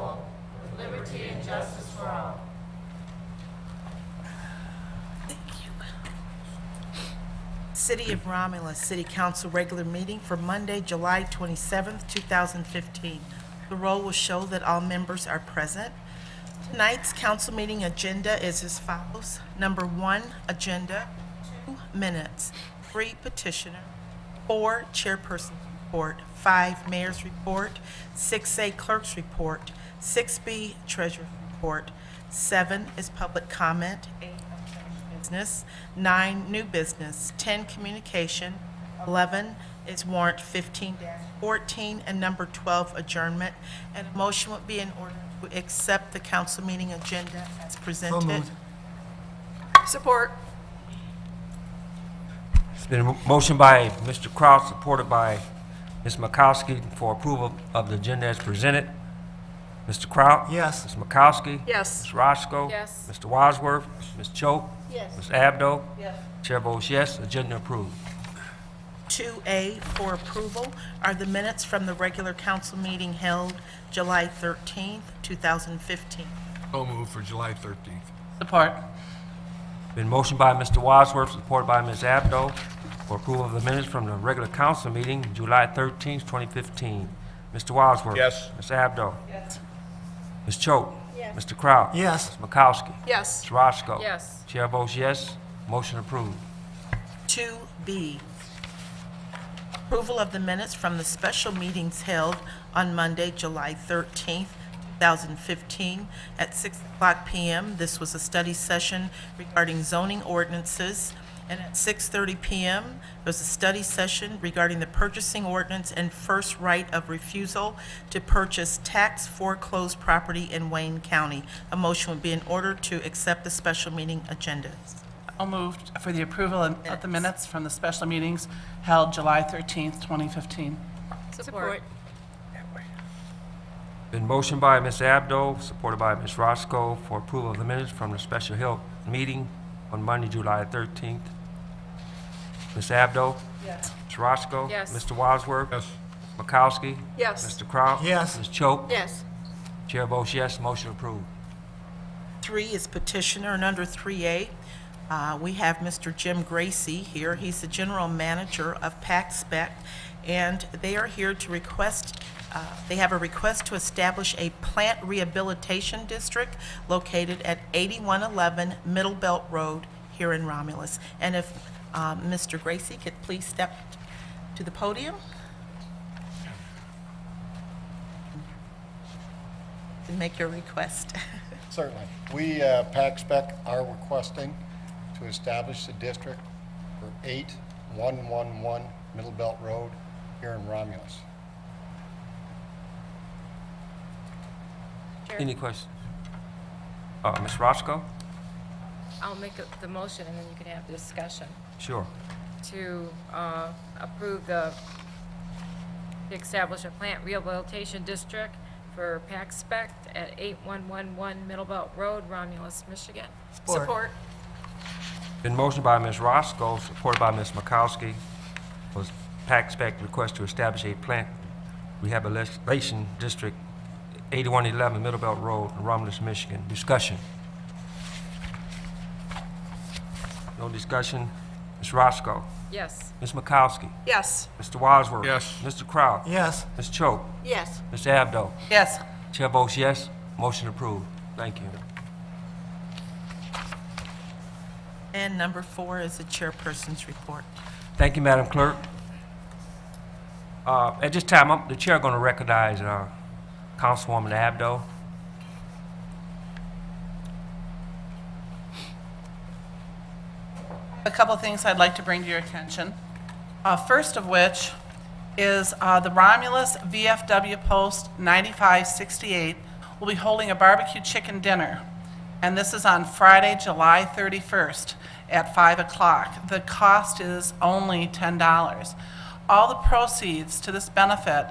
indivisible, with liberty and justice for all. City of Romulus City Council regular meeting for Monday, July 27th, 2015. The roll will show that all members are present. Tonight's council meeting agenda is as follows. Number 1, agenda, 2 minutes, 3 petitioner, 4 chairperson's report, 5 mayor's report, 6A clerk's report, 6B treasurer's report, 7 is public comment, 8 business, 9 new business, 10 communication, 11 is warrant 15-14, and number 12 adjournment. And a motion would be in order to accept the council meeting agenda as presented. moved. Support. It's been a motion by Mr. Kraut, supported by Ms. Makowski for approval of the agenda as presented. Mr. Kraut? Yes. Ms. Makowski? Yes. Ms. Roscoe? Yes. Mr. Wadsworth? Ms. Choate? Yes. Ms. Abdo? Yes. Chair votes yes, agenda approved. 2A for approval are the minutes from the regular council meeting held July 13th, 2015. So moved for July 13th. Support. Been motion by Mr. Wadsworth, supported by Ms. Abdo, for approval of the minutes from the regular council meeting July 13th, 2015. Mr. Wadsworth? Yes. Ms. Abdo? Yes. Ms. Choate? Yes. Mr. Kraut? Yes. Ms. Makowski? Yes. Ms. Roscoe? Yes. Chair votes yes, motion approved. 2B, approval of the minutes from the special meetings held on Monday, July 13th, 2015, at 6:00 p.m. This was a study session regarding zoning ordinances. And at 6:30 p.m., there was a study session regarding the purchasing ordinance and first right of refusal to purchase tax foreclosed property in Wayne County. A motion would be in order to accept the special meeting agendas. So moved for the approval of the minutes from the special meetings held July 13th, 2015. Support. Been motion by Ms. Abdo, supported by Ms. Roscoe, for approval of the minutes from the special held meeting on Monday, July 13th. Ms. Abdo? Yes. Ms. Roscoe? Yes. Mr. Wadsworth? Yes. Makowski? Yes. Mr. Kraut? Yes. Ms. Choate? Yes. Chair votes yes, motion approved. 3 is petitioner, and under 3A, we have Mr. Jim Gracie here. He's the general manager of PAC Spec, and they are here to request, they have a request to establish a plant rehabilitation district located at 8111 Middle Belt Road here in Romulus. And if Mr. Gracie could please step to the podium and make your request. Certainly. We, PAC Spec, are requesting to establish a district for 8111 Middle Belt Road here in Romulus. Any questions? Ms. Roscoe? I'll make the motion and then you can have the discussion Sure. to approve to establish a plant rehabilitation district for PAC Spec at 8111 Middle Belt Road, Romulus, Michigan. Support. Been motion by Ms. Roscoe, supported by Ms. Makowski, was PAC Spec request to establish a plant rehabilitation district, 8111 Middle Belt Road, Romulus, Michigan. Discussion. No discussion. Ms. Roscoe. Yes. Ms. Makowski. Yes. Mr. Wadsworth. Yes. Mr. Kraut. Yes. Ms. Choate. Yes. Ms. Abdo. Yes. Chair votes yes. Motion approved. Thank you. And number 4 is the chairperson's report. Thank you, Madam Clerk. At this time, the chair going to recognize Councilwoman Abdo. A couple of things I'd like to bring to your attention. First of which is the Romulus VFW Post 9568 will be holding a barbecue chicken dinner. And this is on Friday, July 31st at 5 o'clock. The cost is only $10. All the proceeds to this benefit,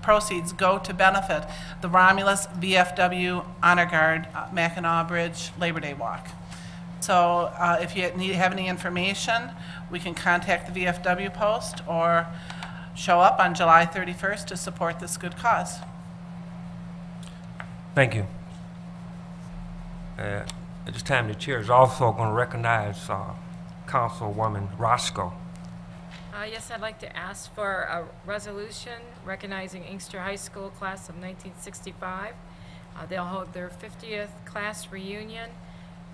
proceeds go to benefit the Romulus VFW Honor Guard Mackinac Bridge Labor Day Walk. So if you have any information, we can contact the VFW post or show up on July 31st to support this good cause. Thank you. At this time, the chair is also going to recognize Councilwoman Roscoe. Yes, I'd like to ask for a resolution recognizing Inkster High School class of 1965. They'll hold their 50th class reunion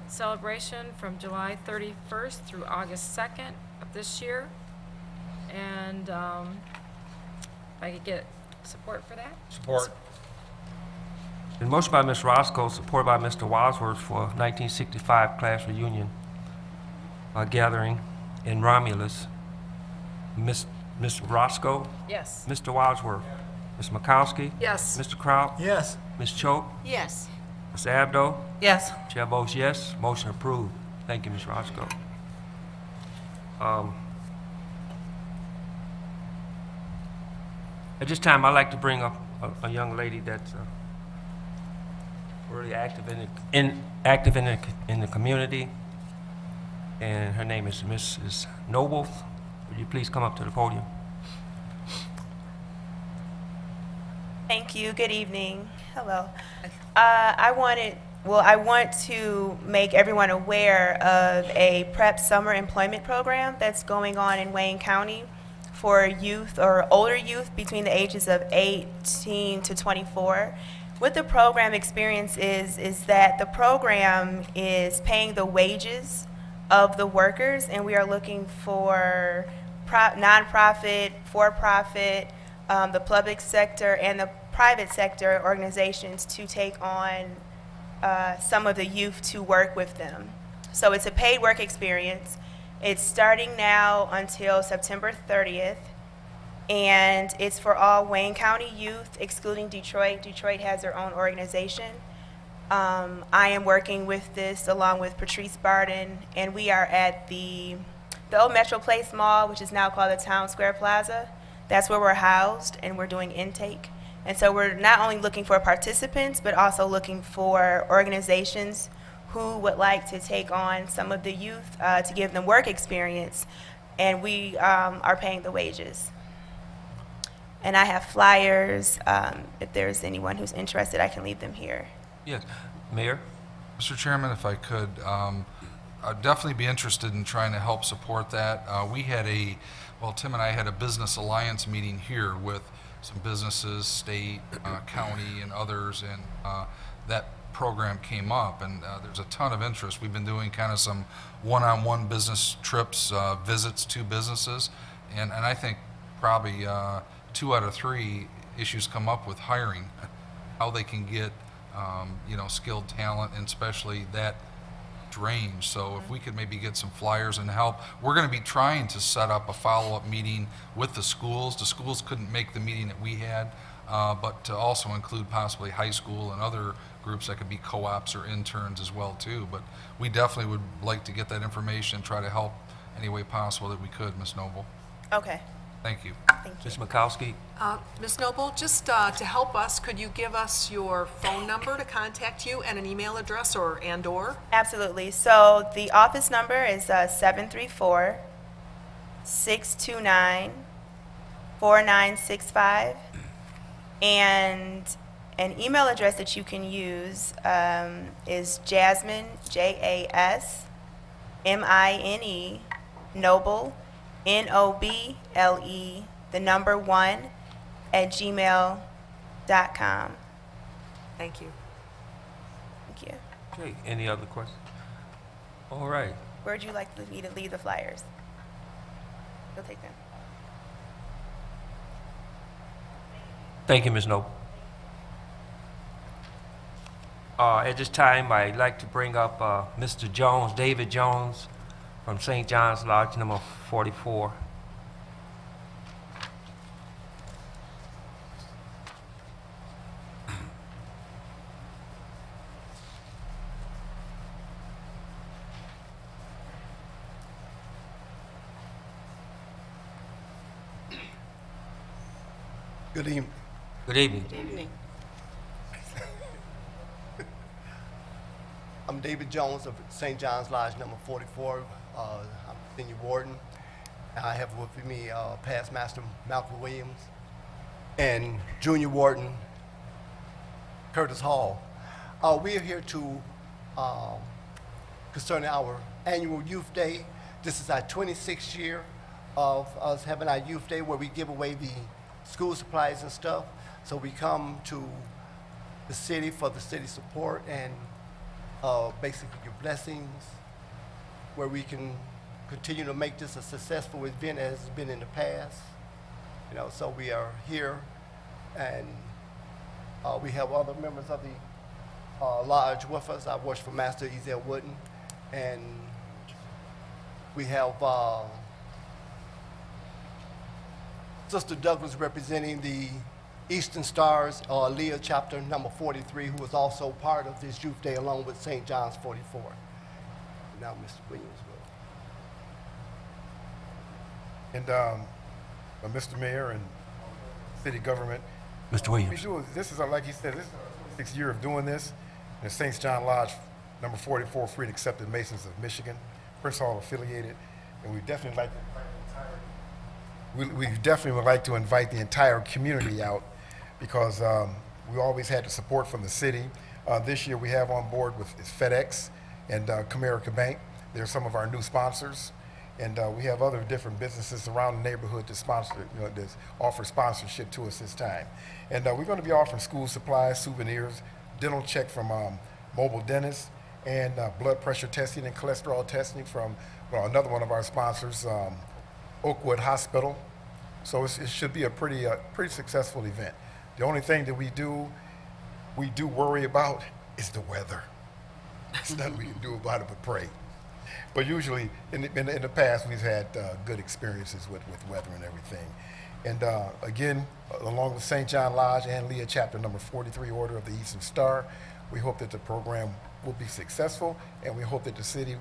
celebration from July 31st through August 2nd of this year. And if I could get support for that? Support. Been motion by Ms. Roscoe, supported by Mr. Wadsworth for 1965 class reunion gathering in Romulus. Ms. Roscoe, Yes. Mr. Wadsworth, Ms. Makowski, Yes. Mr. Kraut, Yes. Ms. Choate, Yes. Ms. Abdo, Yes. Chair votes yes, motion approved. Thank you, Ms. Roscoe. At this time, I'd like to bring up a young lady that's really active in the community, and her name is Mrs. Noble. Would you please come up to the podium? Thank you. Good evening. Hello. I want to make everyone aware of a prep summer employment program that's going on in Wayne County for youth or older youth between the ages of 18 to 24. What the program experience is that the program is paying the wages of the workers, and we are looking for nonprofit, for-profit, the public sector, and the private sector organizations to take on some of the youth to work with them. So it's a paid work experience. It's starting now until September 30th, and it's for all Wayne County youth, excluding Detroit. Detroit has their own organization. I am working with this along with Patrice Barden, and we are at the old Metro Place Mall, which is now called the Town Square Plaza. That's where we're housed, and we're doing intake. And so we're not only looking for participants, but also looking for organizations who would like to take on some of the youth to give them work experience, and we are paying the wages. And I have flyers. If there's anyone who's interested, I can leave them here. Yes. Mayor? Mr. Chairman, if I could, I'd definitely be interested in trying to help support that. Tim and I had a business alliance meeting here with some businesses, state, county, and others, and that program came up, and there's a ton of interest. We've been doing kind of some one-on-one business trips, visits to businesses, and I think probably 2 out of 3 issues come up with hiring, how they can get skilled talent, and especially that range. So if we could maybe get some flyers and help. We're going to be trying to set up a follow-up meeting with the schools. The schools couldn't make the meeting that we had, but to also include possibly high school and other groups that could be co-ops or interns as well too. But we definitely would like to get that information and try to help any way possible that we could, Ms. Noble. Okay, Thank you. thank you. Ms. Makowski? Ms. Noble, just to help us, could you give us your phone number to contact you and an email address or? Absolutely. So the office number is 734-629-4965. And an email address that you can use is Jasmine, Jasmine, Noble, Noble, the number 1, @gmail.com. Thank you. Thank you. Okay, any other questions? All right. Where would you like me to leave the flyers? You'll take them. Thank you, Ms. Noble. At this time, I'd like to bring up Mr. Jones, David Jones, from St. John's Lodge number 44. Good evening. Good evening. I'm David Jones of St. John's Lodge number 44. I'm senior warden. I have with me past master Malcolm Williams and junior warden Curtis Hall. We are here to, concerning our annual Youth Day. This is our 26th year of us having our Youth Day where we give away the school supplies and stuff. So we come to the city for the city support and basically your blessings, where we can continue to make this a successful event as it's been in the past. You know, so we are here, and we have other members of the lodge with us. I work for Master Ezel Wooden, and we have Sister Douglas representing the Eastern Stars Leah chapter number 43, who is also part of this Youth Day along with St. John's 44. Now Mr. Williams will. And Mr. Mayor and city government, Mr. we Williams. do, this is, like he said, this is our 6th year of doing this. And St. John Lodge, number 44, Free and Accepted Masons of Michigan, Prince Hall affiliated, and we definitely like to we definitely would like to invite the entire community out because we always had the support from the city. This year we have on board with FedEx and Comerica Bank. They're some of our new sponsors. And we have other different businesses around the neighborhood that sponsor, that offer sponsorship to us this time. And we're going to be offering school supplies, souvenirs, dental check from Mobile Dentists, and blood pressure testing and cholesterol testing from another one of our sponsors, Oakwood Hospital. So it should be a pretty successful event. The only thing that we do worry about is the weather. There's nothing we can do about it but pray. But usually, in the past, we've had good experiences with weather and everything. And again, along with St. John Lodge and Leah Chapter number 43, Order of the Eastern Star, we hope that the program will be successful, and we hope that the city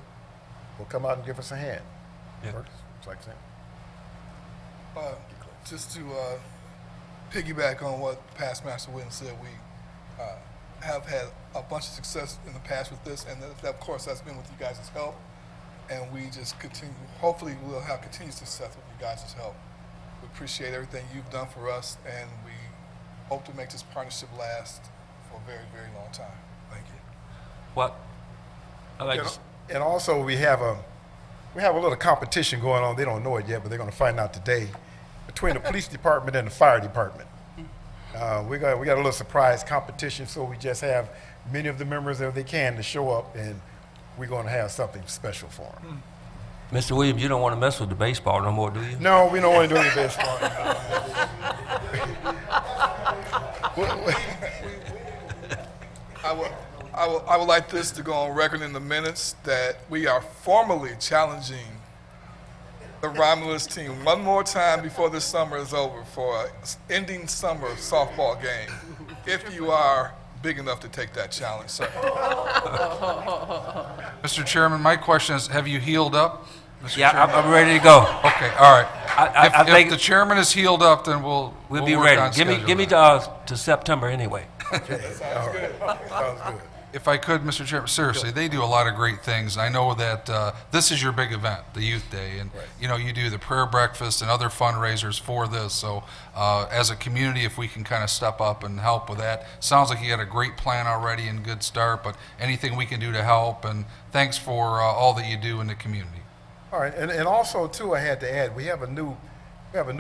will come out and give us a hand. Yeah. Works? It's like that. Just to piggyback on what past Master Williams said, we have had a bunch of success in the past with this, and that, of course that's been with you guys' help. And we just continue, hopefully we'll have continued success with you guys' help. We appreciate everything you've done for us, and we hope to make this partnership last for a very, very long time. Thank you. What? I like to And also, we have a little competition going on. They don't know it yet, but they're going to find out today between the police department and the fire department. We got a little surprise competition, so we just have many of the members, if they can, to show up, and we're going to have something special for them. Mr. Williams, you don't want to mess with the baseball no more, do you? No, we don't want to do any baseball. I would like this to go on record in the minutes that we are formally challenging the Romulus team one more time before this summer is over for an ending summer softball game. If you are big enough to take that challenge, sir. Mr. Chairman, my question is, have you healed up? Mr. Yeah, Chairman? I'm ready to go. Okay, all right. I If think the chairman is healed up, then we'll we'll be work ready. on Give me scheduling. to September anyway. Sounds good. If I could, Mr. Chairman, seriously, they do a lot of great things. I know that this is your big event, the Youth Day, and you do the prayer breakfast and other fundraisers for this. So as a community, if we can kind of step up and help with that. Sounds like you had a great plan already and good start, but anything we can do to help, and thanks for all that you do in the community. All right, and also too, I had to add, we have a new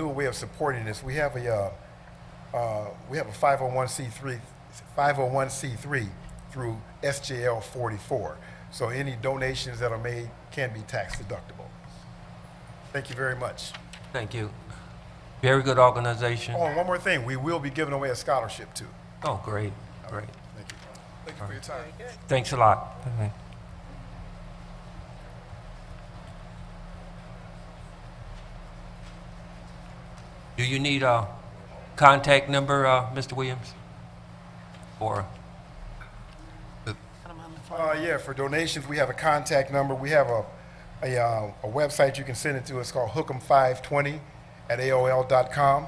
way of supporting this. We have a 501c3 through SJL 44. So any donations that are made can be tax deductible. Thank you very much. Thank you. Very good organization. Oh, and one more thing, we will be giving away a scholarship too. Oh, great, great. Thank you. Thank you for your time. Thanks a lot. Okay. Do you need a contact number, Mr. Williams? Or, Yeah, for donations, we have a contact number. We have a website you can send it to. It's called hook'em520@aol.com.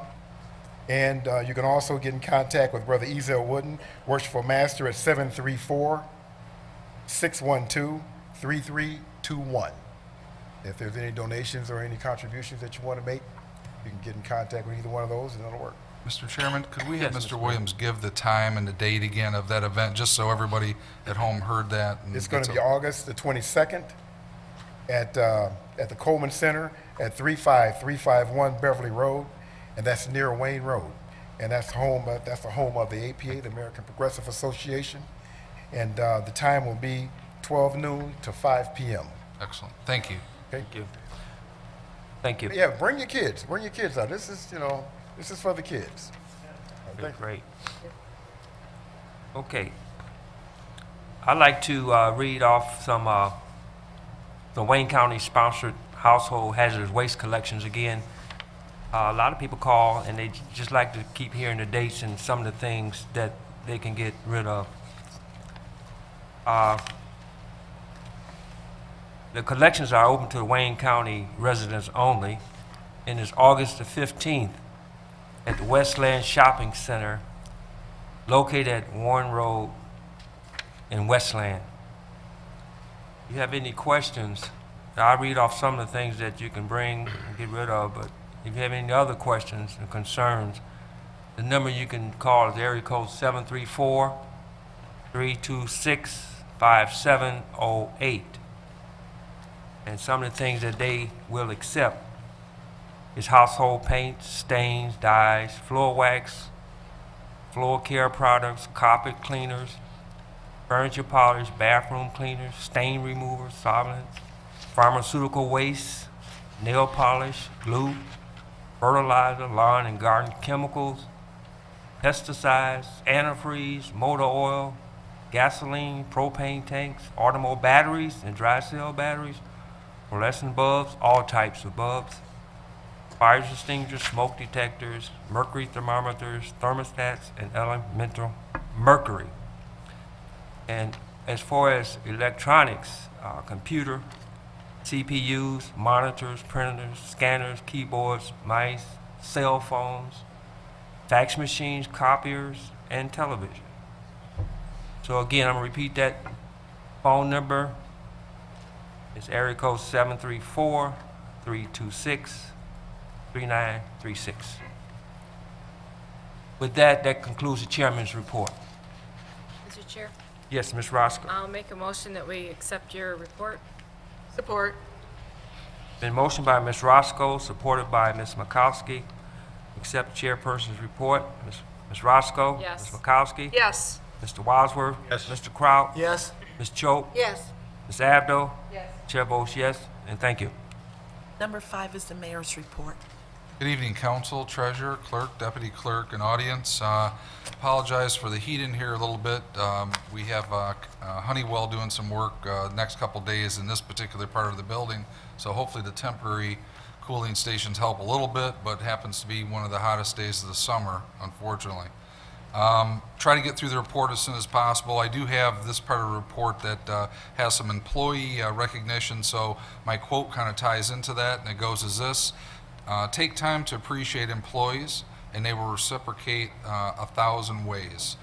And you can also get in contact with Brother Ezel Wooden, Worshipful Master, at 734-612-3321. If there's any donations or any contributions that you want to make, you can get in contact with either one of those, and it'll work. Mr. Chairman, could we have Yes, Mr. Mr. Williams give the time and the date again of that event, just so everybody at home heard that? and It's going gets to be August the 22nd at the Coleman Center at 35351 Beverly Road, and that's near Wayne Road. And that's the home of the APA, the American Progressive Association. And the time will be 12 noon to 5 p.m. Excellent. Thank you. Okay? Thank you. Thank you. Yeah, bring your kids. Bring your kids out. This is for the kids. Okay, great. Okay. I'd like to read off some the Wayne County sponsored household hazardous waste collections again. A lot of people call and they just like to keep hearing the dates and some of the things that they can get rid of. The collections are open to the Wayne County residents only, and it's August the 15th at the Westland Shopping Center located at Warren Road in Westland. If you have any questions, I'll read off some of the things that you can bring and get rid of, but if you have any other questions and concerns, the number you can call is area code 734-326-5708. And some of the things that they will accept is household paints, stains, dyes, floor wax, floor care products, carpet cleaners, furniture polish, bathroom cleaners, stain removers, solvents, pharmaceutical waste, nail polish, glue, fertilizer, lawn and garden chemicals, pesticides, antifreeze, motor oil, gasoline, propane tanks, automobile batteries and dry cell batteries, fluorescent bulbs, all types of bulbs, fire extinguishers, smoke detectors, mercury thermometers, thermostats, and elemental mercury. And as far as electronics, computer, CPUs, monitors, printers, scanners, keyboards, mice, cell phones, fax machines, copiers, and television. So again, I'm gonna repeat that phone number. It's area code 734-326-3936. With that, that concludes the chairman's report. Mr. Chair, Yes, Ms. Roscoe. I'll make a motion that we accept your report. Support. Been motioned by Ms. Roscoe, supported by Ms. Makowski. Accept chairperson's report. Ms. Roscoe? Yes. Ms. Makowski? Yes. Mr. Wadsworth? Yes. Mr. Kraut? Yes. Ms. Choate? Yes. Ms. Abdo? Yes. Chair votes yes, and thank you. Number 5 is the mayor's report. Good evening, council, treasurer, clerk, deputy clerk, and audience. Apologize for the heat in here a little bit. We have Honeywell doing some work next couple days in this particular part of the building, so hopefully the temporary cooling stations help a little bit, but happens to be one of the hottest days of the summer, unfortunately. Try to get through the report as soon as possible. I do have this part of the report that has some employee recognition, so my quote kind of ties into that, and it goes as this. Take time to appreciate employees, and they will reciprocate 1,000 ways.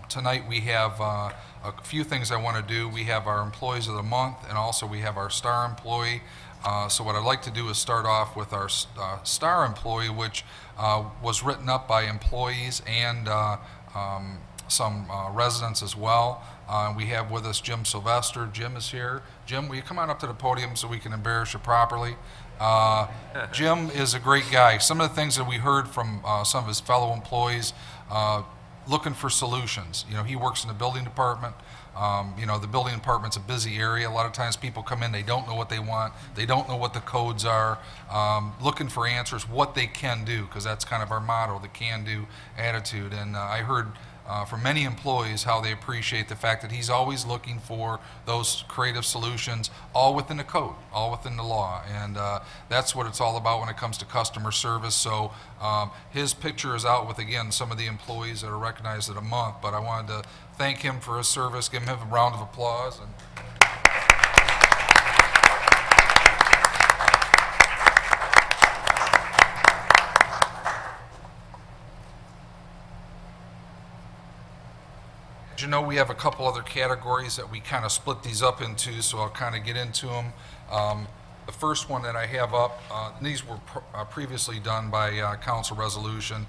Tonight we have a few things I want to do. We have our employees of the month, and also we have our star employee. So what I'd like to do is start off with our star employee, which was written up by employees and some residents as well. We have with us Jim Sylvester. Jim is here. Jim, will you come on up to the podium so we can embarrass you properly? Jim is a great guy. Some of the things that we heard from some of his fellow employees, looking for solutions. You know, he works in the building department. You know, the building department's a busy area. A lot of times people come in, they don't know what they want. They don't know what the codes are. Looking for answers, what they can do, because that's kind of our motto, the can-do attitude. And I heard from many employees how they appreciate the fact that he's always looking for those creative solutions, all within the code, all within the law. And that's what it's all about when it comes to customer service. So his picture is out with, again, some of the employees that are recognized at a month, but I wanted to thank him for his service, give him a round of applause. And as you know, we have a couple other categories that we kind of split these up into, so I'll kind of get into them. The first one that I have up, these were previously done by council resolution.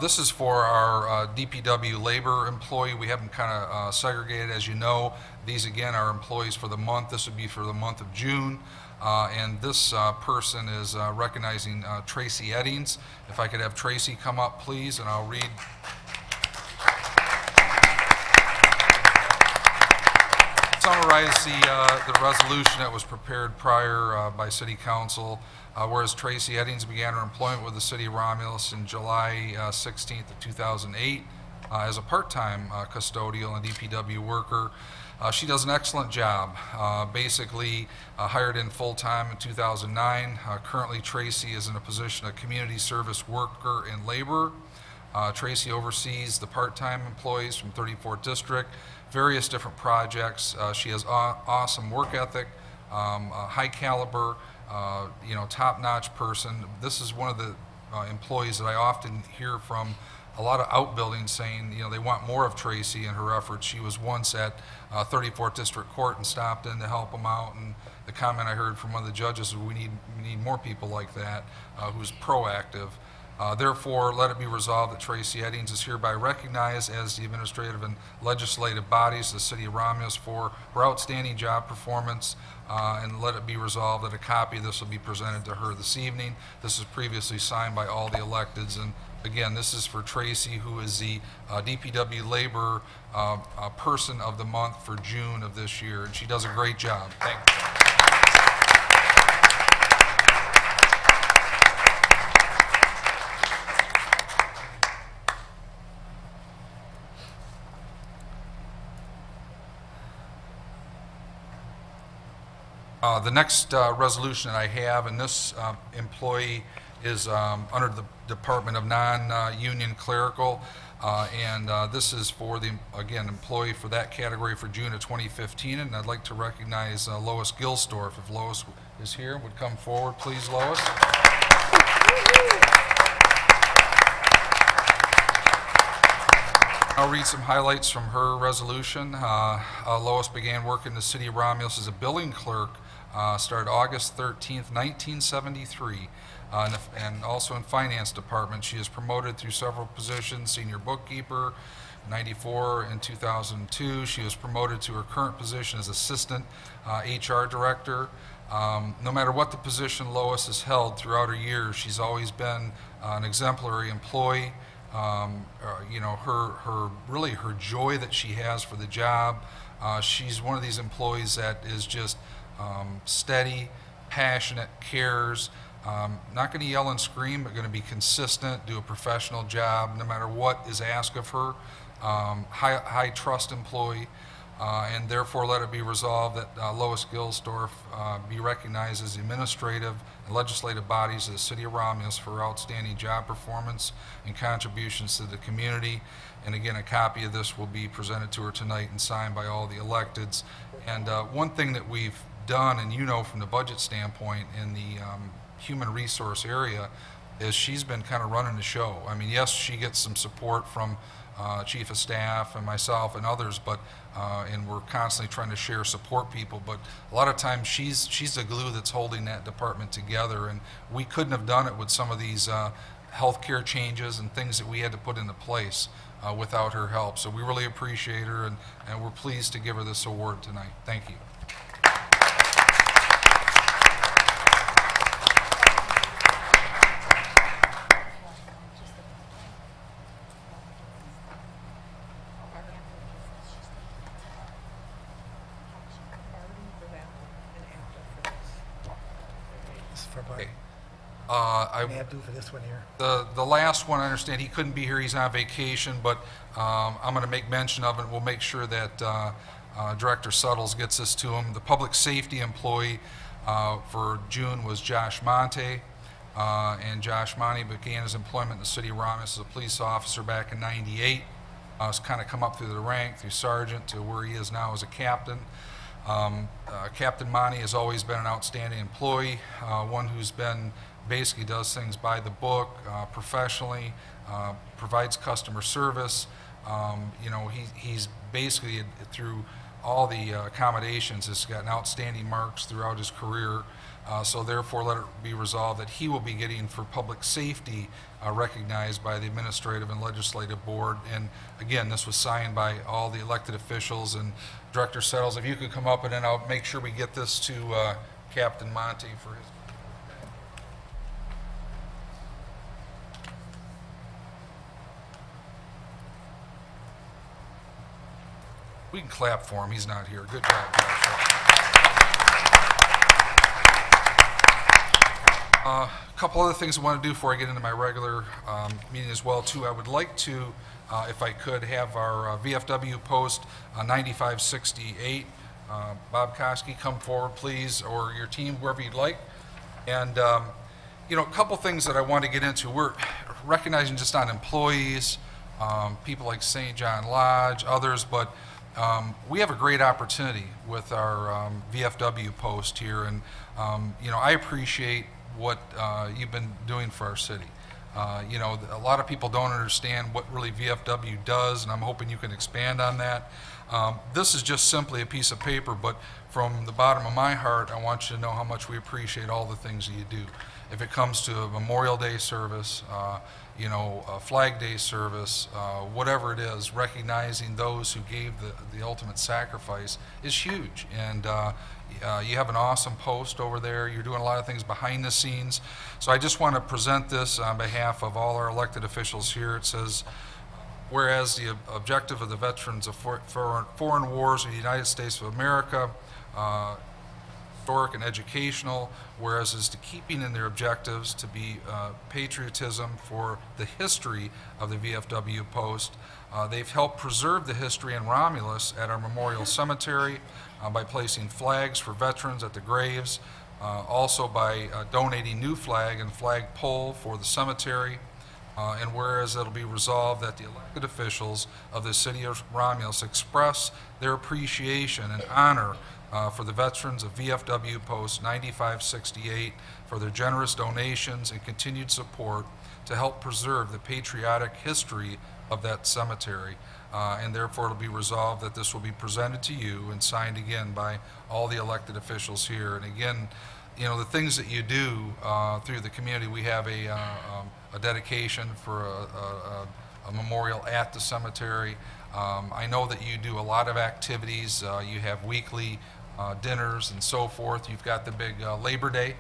This is for our DPW labor employee. We have them kind of segregated, as you know. These, again, are employees for the month. This would be for the month of June. And this person is recognizing Tracy Eddings. If I could have Tracy come up, please, and I'll read. Summarize the resolution that was prepared prior by City Council, whereas Tracy Eddings began her employment with the City of Romulus in July 16th of 2008 as a part-time custodial and DPW worker. She does an excellent job. Basically hired in full-time in 2009. Currently, Tracy is in a position of community service worker and laborer. Tracy oversees the part-time employees from 34th District, various different projects. She has awesome work ethic, high caliber, top-notch person. This is one of the employees that I often hear from a lot of outbuildings saying, they want more of Tracy and her efforts. She was once at 34th District Court and stopped in to help them out. And the comment I heard from one of the judges is we need more people like that who's proactive. Therefore, let it be resolved that Tracy Eddings is hereby recognized as the administrative and legislative bodies of the City of Romulus for her outstanding job performance, and let it be resolved that a copy of this will be presented to her this evening. This is previously signed by all the electeds, and again, this is for Tracy, who is the DPW labor person of the month for June of this year, and she does a great job. Thank you. The next resolution that I have, and this employee is under the Department of Non-Union Clerical, and this is for the, again, employee for that category for June of 2015, and I'd like to recognize Lois Gilstorf. If Lois is here, would come forward, please, Lois. I'll read some highlights from her resolution. Lois began work in the City of Romulus as a billing clerk, started August 13th, 1973, and also in Finance Department. She is promoted through several positions, senior bookkeeper, 94 in 2002. She was promoted to her current position as Assistant HR Director. No matter what the position Lois has held throughout her years, she's always been an exemplary employee. Her joy that she has for the job. She's one of these employees that is just steady, passionate, cares, not going to yell and scream, but going to be consistent, do a professional job no matter what is asked of her. High trust employee, and therefore let it be resolved that Lois Gilstorf be recognized as the administrative and legislative bodies of the City of Romulus for her outstanding job performance and contributions to the community. And again, a copy of this will be presented to her tonight and signed by all the electeds. And one thing that we've done, and from the budget standpoint in the human resource area, is she's been kind of running the show. I mean, yes, she gets some support from Chief of Staff and myself and others, but and we're constantly trying to share support people, but a lot of times she's the glue that's holding that department together, and we couldn't have done it with some of these healthcare changes and things that we had to put into place without her help. So we really appreciate her, and we're pleased to give her this award tonight. Thank you. Okay. I May I do for this one here? The last one, I understand he couldn't be here, he's on vacation, but I'm going to make mention of it. We'll make sure that Director Suttles gets this to him. The public safety employee for June was Josh Monte, and Josh Monte began his employment in the City of Romulus as a police officer back in '98. Has kind of come up through the rank, through sergeant, to where he is now as a captain. Captain Monte has always been an outstanding employee, one who's been basically does things by the book, professionally, provides customer service. He's basically through all the accommodations, has gotten outstanding marks throughout his career. So therefore, let it be resolved that he will be getting for public safety recognized by the Administrative and Legislative Board. And again, this was signed by all the elected officials. And Director Settles, if you could come up, and then I'll make sure we get this to Captain Monty for his. We can clap for him, he's not here. Good job, Joshua. A couple other things I want to do before I get into my regular meeting as well, too. I would like to, if I could, have our VFW post 9568. Bob Koski, come forward, please, or your team, wherever you'd like. And, you know, a couple things that I want to get into. We're recognizing just on employees, people like St. John Lodge, others, but we have a great opportunity with our VFW post here. And, you know, I appreciate what you've been doing for our city. You know, a lot of people don't understand what really VFW does, and I'm hoping you can expand on that. This is just simply a piece of paper, but from the bottom of my heart, I want you to know how much we appreciate all the things that you do. If it comes to a Memorial Day service, you know, a Flag Day service, whatever it is, recognizing those who gave the ultimate sacrifice is huge. And you have an awesome post over there. You're doing a lot of things behind the scenes. So I just want to present this on behalf of all our elected officials here. It says, whereas the objective of the veterans of foreign wars of the United States of America, historic and educational, whereas is to keeping in their objectives to be patriotism for the history of the VFW post. They've helped preserve the history in Romulus at our memorial cemetery by placing flags for veterans at the graves, also by donating new flag and flag pole for the cemetery. And whereas it'll be resolved that the elected officials of the city of Romulus express their appreciation and honor for the veterans of VFW Post 9568 for their generous donations and continued support to help preserve the patriotic history of that cemetery. And therefore it'll be resolved that this will be presented to you and signed again by all the elected officials here. And again, you know, the things that you do through the community, we have a dedication for a memorial at the cemetery. I know that you do a lot of activities. You have weekly dinners and so forth. You've got the big Labor Day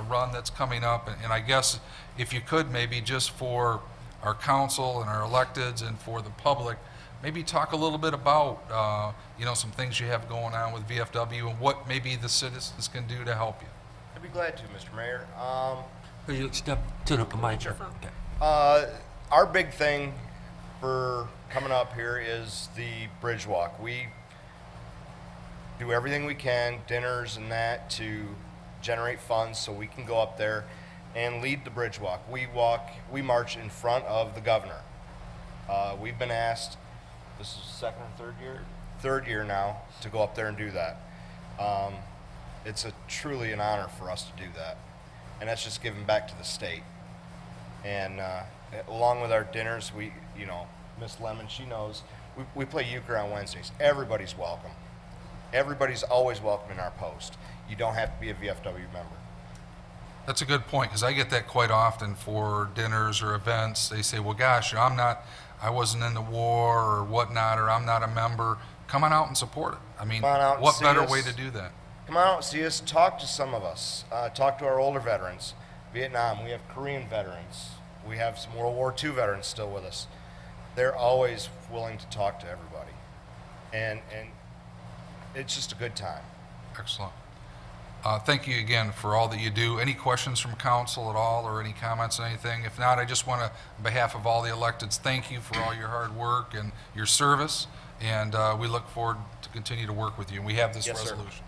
run that's coming up. And I guess if you could maybe just for our council and our electeds and for the public, maybe talk a little bit about, you know, some things you have going on with VFW and what maybe the citizens can do to help you. I'd be glad to, Mr. Mayor. Could you step to the mic? Sure. Okay. Our big thing for coming up here is the bridge walk. We do everything we can, dinners and that, to generate funds so we can go up there and lead the bridge walk. We march in front of the governor. We've been asked, this is second or third year? Third year now, to go up there and do that. It's truly an honor for us to do that. And that's just giving back to the state. And along with our dinners, you know, Miss Lemon, she knows, we play euchre on Wednesdays. Everybody's welcome. Everybody's always welcome in our post. You don't have to be a VFW member. That's a good point, because I get that quite often for dinners or events. They say, well, gosh, I wasn't in the war or whatnot, or I'm not a member. Come on out and support it. I mean, Come on out and what see better us. way to do that? Come out, see us, talk to some of us. Talk to our older veterans. Vietnam, we have Korean veterans. We have some World War II veterans still with us. They're always willing to talk to everybody. And it's just a good time. Excellent. Thank you again for all that you do. Any questions from council at all, or any comments on anything? If not, I just want to, on behalf of all the electeds, thank you for all your hard work and your service, and we look forward to continue to work with you. And we have this Yes, sir. resolution.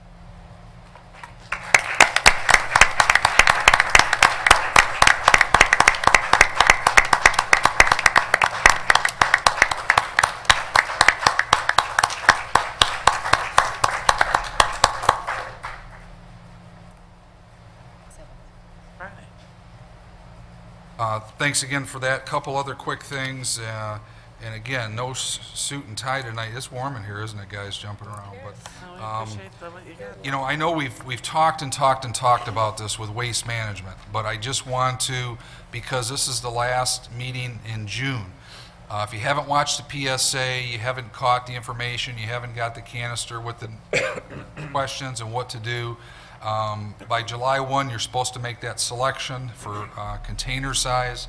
Thanks again for that. Couple other quick things. And again, no suit and tie tonight. It's warm in here, isn't it, guys, jumping around? But We appreciate what you got. you know, I know we've talked and talked and talked about this with waste management, but I just want to, because this is the last meeting in June. If you haven't watched the PSA, you haven't caught the information, you haven't got the canister with the questions and what to do, by July 1, you're supposed to make that selection for container size.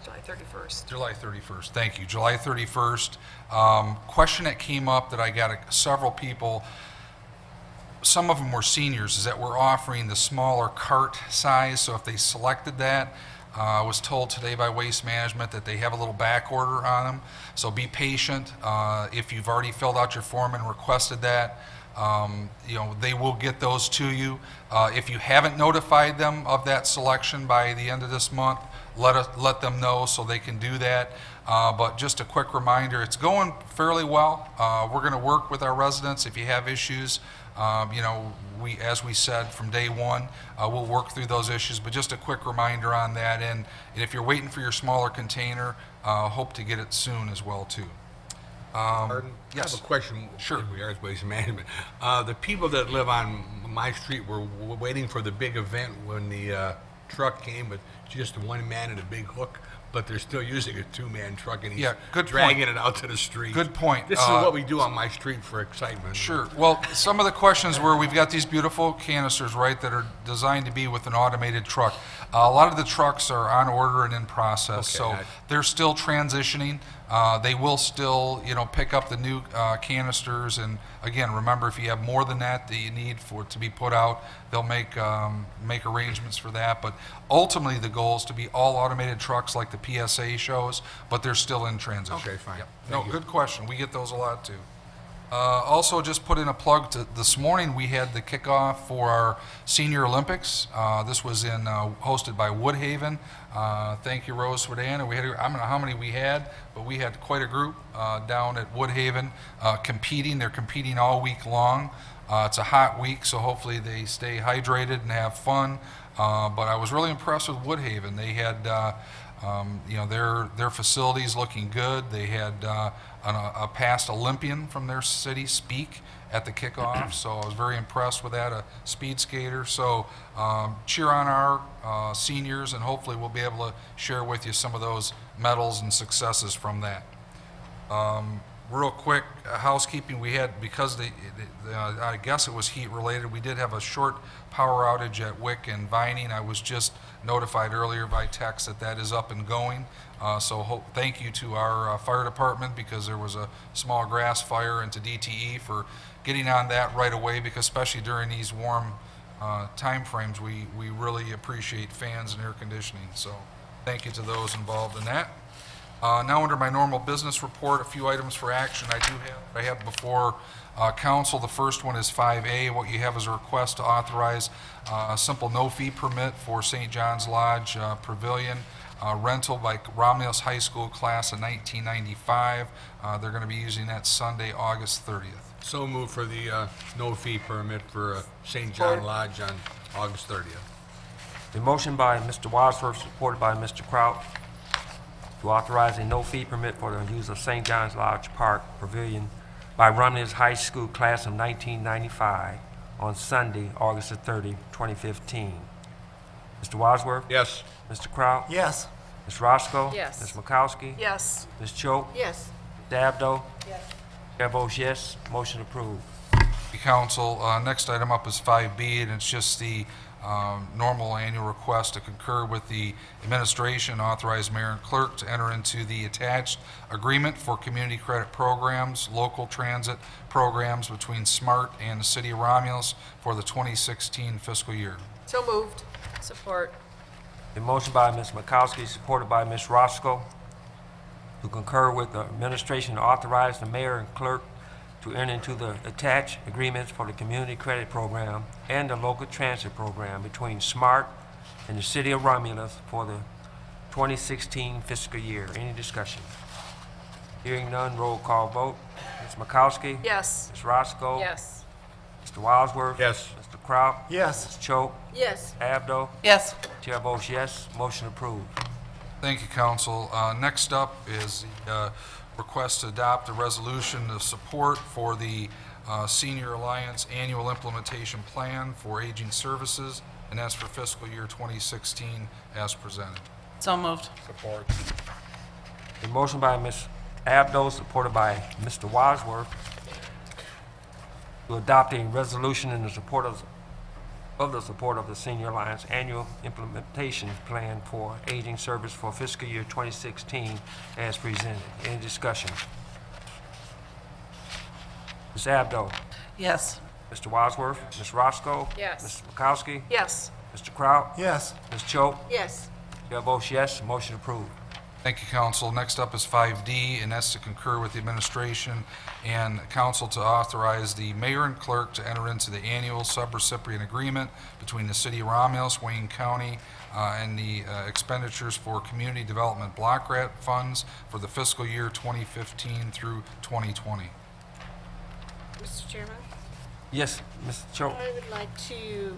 July 31st. July 31st, thank you, July 31st. Question that came up that I got several people, some of them were seniors, is that we're offering the smaller cart size, so if they selected that, I was told today by Waste Management that they have a little back order on them, so be patient. If you've already filled out your form and requested that, you know, they will get those to you. If you haven't notified them of that selection by the end of this month, let them know so they can do that. But just a quick reminder, it's going fairly well. We're going to work with our residents. If you have issues, you know, as we said from day one, we'll work through those issues. But just a quick reminder on that. And if you're waiting for your smaller container, hope to get it soon as well too. Pardon? Yes. I have a question. Sure. In regards to waste management. The people that live on my street were waiting for the big event when the truck came, but just one man and a big hook. But they're still using a two-man truck, and he's Yeah, good dragging point. it out to the street. Good point. This is what we do on my street for excitement. Sure. Well, some of the questions were, we've got these beautiful canisters, right, that are designed to be with an automated truck. A lot of the trucks are on order and in process, Okay, so I- they're still transitioning. They will still, you know, pick up the new canisters, and again, remember, if you have more than that you need for it to be put out, they'll make arrangements for that. But ultimately, the goal is to be all automated trucks like the PSA shows, but they're still in transition. Okay, fine. Yep. Thank No, you. good question. We get those a lot too. Also, just put in a plug to this morning. We had the kickoff for our Senior Olympics. This was hosted by Woodhaven. Thank you, Rose, for that. And we had, I don't know how many we had, but we had quite a group down at Woodhaven competing. They're competing all week long. It's a hot week, so hopefully they stay hydrated and have fun. But I was really impressed with Woodhaven. They had, you know, their facilities looking good. They had a past Olympian from their city speak at the kickoff, so I was very impressed with that, a speed skater. So cheer on our seniors, and hopefully we'll be able to share with you some of those medals and successes from that. Real quick, housekeeping, we had, because I guess it was heat related, we did have a short power outage at Wick and Vining. I was just notified earlier by text that that is up and going. So thank you to our fire department, because there was a small grass fire, and to DTE for getting on that right away, because especially during these warm time frames, we really appreciate fans and air conditioning. So thank you to those involved in that. Now, under my normal business report, a few items for action I have before council. The first one is 5A. What you have is a request to authorize a simple no-fee permit for St. John's Lodge Pavilion rental by Romulus High School class of 1995. They're going to be using that Sunday, August 30th. So move for the no-fee permit for St. John Lodge on August 30th. The motion by Mr. Wadsworth, supported by Mr. Kraut, to authorize a no-fee permit for the use of St. John's Lodge Park Pavilion by Romulus High School class of 1995 on Sunday, August the 30th, 2015. Mr. Wadsworth? Yes. Mr. Kraut? Yes. Ms. Roscoe? Yes. Ms. Makowski? Yes. Ms. Choate? Yes. Ms. Abdo? Yes. Chair votes yes, motion approved. The council, next item up is 5B, and it's just the normal annual request to concur with the administration, authorize mayor and clerk to enter into the attached agreement for community credit programs, local transit programs between SMART and the city of Romulus for the 2016 fiscal year. So moved. Support. A motion by Ms. Makowski, supported by Ms. Roscoe, to concur with the administration to authorize the mayor and clerk to enter into the attached agreements for the community credit program and the local transit program between SMART and the city of Romulus for the 2016 fiscal year. Any discussion? Hearing none, roll call vote. Ms. Makowski? Yes. Ms. Roscoe? Yes. Mr. Wadsworth? Yes. Mr. Kraut? Yes. Ms. Choate? Yes. Abdo? Yes. Chair votes yes, motion approved. Thank you, council. Next up is the request to adopt a resolution of support for the Senior Alliance Annual Implementation Plan for Aging Services, and that's for fiscal year 2016 as presented. So moved. Support. A motion by Ms. Abdo, supported by Mr. Wadsworth, to adopt a resolution in the support of the Senior Alliance Annual Implementation Plan for Aging Service for fiscal year 2016 as presented. Any discussion? Ms. Abdo? Yes. Mr. Wadsworth? Ms. Roscoe? Yes. Ms. Makowski? Yes. Mr. Kraut? Yes. Ms. Choate? Yes. Chair votes yes, motion approved. Thank you, council. Next up is 5D, and that's to concur with the administration and council to authorize the mayor and clerk to enter into the annual subrecipient agreement between the city of Romulus, Wayne County, and the expenditures for community development block grant funds for the fiscal year 2015 through 2020. Mr. Chairman, Yes, Ms. Choate? I would like to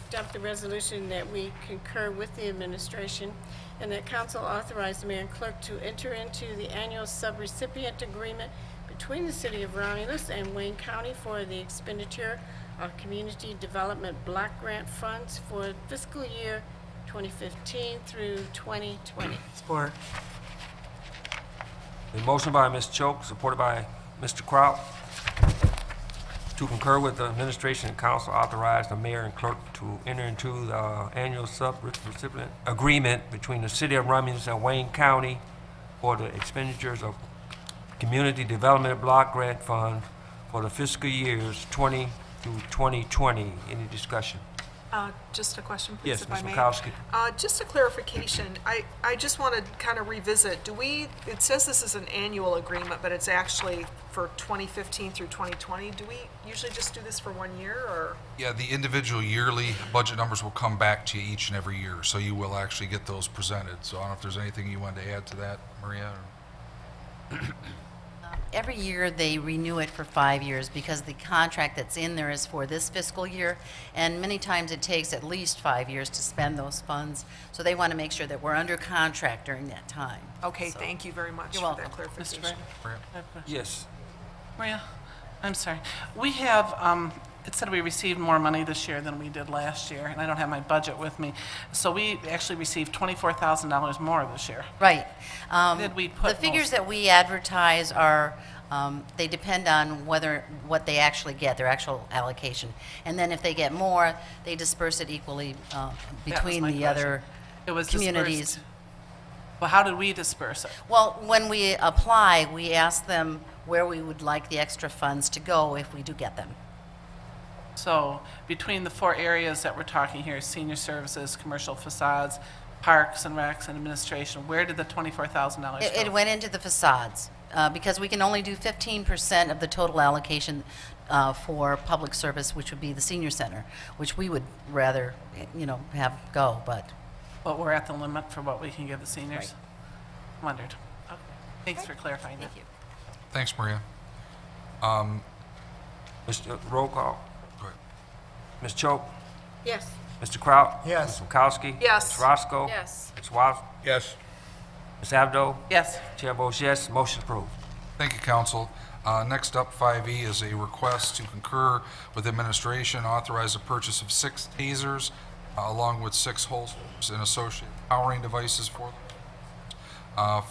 adopt the resolution that we concur with the administration and that council authorize the mayor and clerk to enter into the annual subrecipient agreement between the city of Romulus and Wayne County for the expenditure of community development block grant funds for fiscal year 2015 through 2020. Support. A motion by Ms. Choate, supported by Mr. Kraut, to concur with the administration and council, authorize the mayor and clerk to enter into the annual subrecipient agreement between the city of Romulus and Wayne County for the expenditures of community development block grant fund for the fiscal years 20 through 2020. Any discussion? Just a question, please, Yes, if Ms. I may. Makowski. Just a clarification. I just want to kind of revisit. It says this is an annual agreement, but it's actually for 2015 through 2020. Do we usually just do this for 1 year, or? Yeah, the individual yearly budget numbers will come back to you each and every year, so you will actually get those presented. So I don't know if there's anything you wanted to add to that, Maria? Every year, they renew it for 5 years because the contract that's in there is for this fiscal year, and many times it takes at least 5 years to spend those funds. So they want to make sure that we're under contract during that time. Okay, So- thank you very much You're for welcome. that clarification. Mr. Brady? Maria? I have a question. Yes. Maria, I'm sorry. We have, it said we received more money this year than we did last year, and I don't have my budget with me. So we actually received $24,000 more this year. Right. Did we The put figures most- that we advertise are, they depend on what they actually get, their actual allocation. And then if they get more, they disperse it equally between my the question. other It was communities. dispersed. Well, how did we disperse it? Well, when we apply, we ask them where we would like the extra funds to go if we do get them. So between the 4 areas that we're talking here, senior services, commercial facades, parks and recs and administration, where did the $24,000 go? It went into the facades, because we can only do 15% of the total allocation for public service, which would be the senior center, which we would rather, have go, but. But we're at the limit for what we can give the seniors? Wondered. Okay. Thanks for clarifying that. Thank you. Thanks, Maria. Mr. Roll call. Go ahead. Ms. Choate? Yes. Mr. Kraut? Yes. Ms. Makowski? Yes. Ms. Roscoe? Yes. Ms. Watts? Yes. Ms. Abdo? Yes. Chair votes yes, motion approved. Thank you, council. Next up, 5E, is a request to concur with administration, authorize the purchase of 6 tasers, along with 6 holsters and associated powering devices for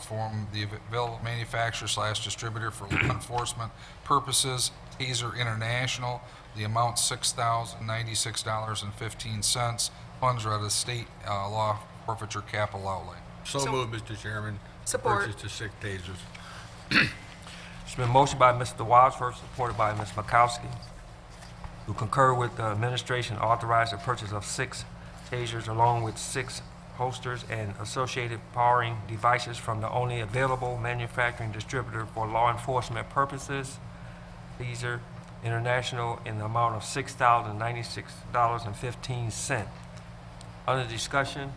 from the available manufacturer/distributor for law enforcement purposes, Taser International. The amount $6,096.15. Funds are out of the state law forfeiture capital outlay. So moved, Mr. Chairman. Support. Purchase the 6 tasers. It's been motioned by Mr. Wadsworth, supported by Ms. Makowski, to concur with the administration, authorize the purchase of 6 tasers along with 6 holsters and associated powering devices from the only available manufacturing distributor for law enforcement purposes, Taser International, in the amount of $6,096.15. Under discussion,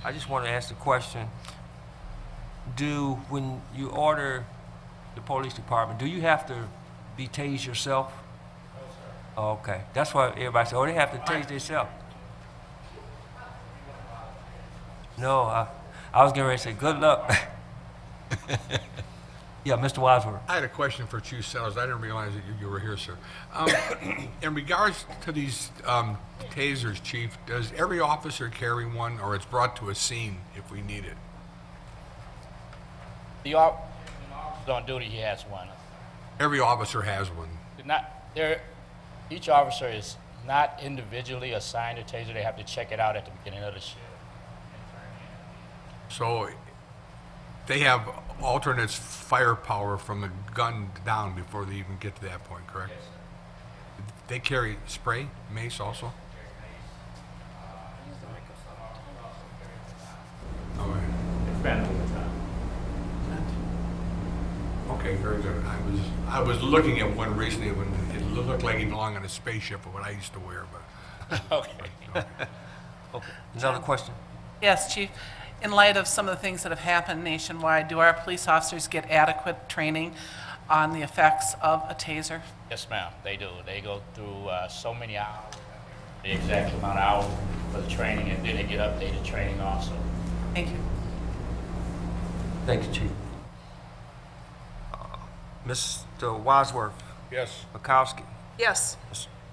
I just want to ask the question, when you order the police department, do you have to be tased yourself? Oh, okay. That's why everybody says, oh, they have to tase themselves. No, I was getting ready to say, good luck. Yeah, Mr. Wadsworth. I had a question for Chief Sellers. I didn't realize that you were here, sir. In regards to these tasers, Chief, does every officer carry one, or it's brought to a scene if we need it? The officer on duty, he has one. Every officer has one. Each officer is not individually assigned a taser. They have to check it out at the beginning of the shift. So they have alternates firepower from the gun down before they even get to that point, correct? Yes. They carry spray, mace also? All right. Expand over time. Okay, very good. I was looking at one recently when it looked like it belonged on a spaceship of what I used to wear, but. Okay. Okay. Another question? Yes, Chief. In light of some of the things that have happened nationwide, do our police officers get adequate training on the effects of a taser? Yes, ma'am, they do. They go through so many hours, the exact amount of hours for the training, and then they get updated training also. Thank you. Thank you, Chief. Mr. Wadsworth, Yes. Makowski, Yes.